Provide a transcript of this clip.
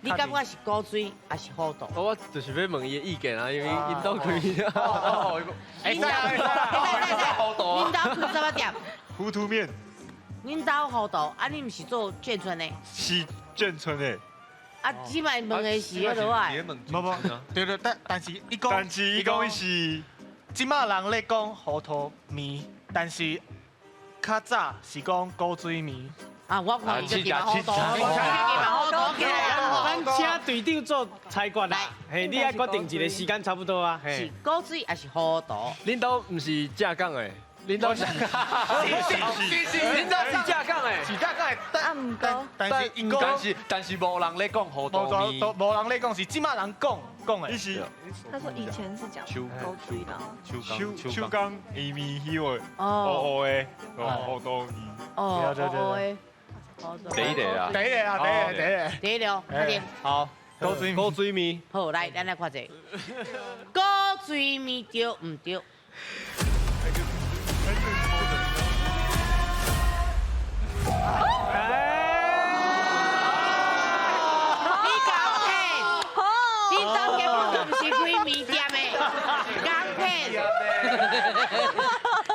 你感觉是古水还是糊涂？我就是要问伊的意见啊，因为因兜开。恁兜恁兜开什么店？糊涂面恁兜糊涂，啊，你毋是做眷村的？是眷村的，啊，即摆问的是迄落啊。无，对，但是伊讲，但是伊讲是即马人咧讲糊涂面，但是较早是讲古水面。啊，我看伊就叫糊涂，七七糊涂起来啊！咱请队长做裁决啦，嘿，你爱决定一个时间差不多啊，是嘿。古水还是糊涂？恁兜唔是架杠的，恁兜是，恁兜是架杠的。是架讲的，但是因讲，但是无人咧讲糊涂面。无人咧讲，是即马人讲的。伊是他说以前是讲狗追的，秋刚伊面迄个哦黑的糊涂面，哦，对对对糊涂。第一个啊，第一个啊，第一个。第一了，快点。好，古水面。好，来，咱来看者。古水面对唔对？你讲骗，你当根本就唔是开面店的，讲骗。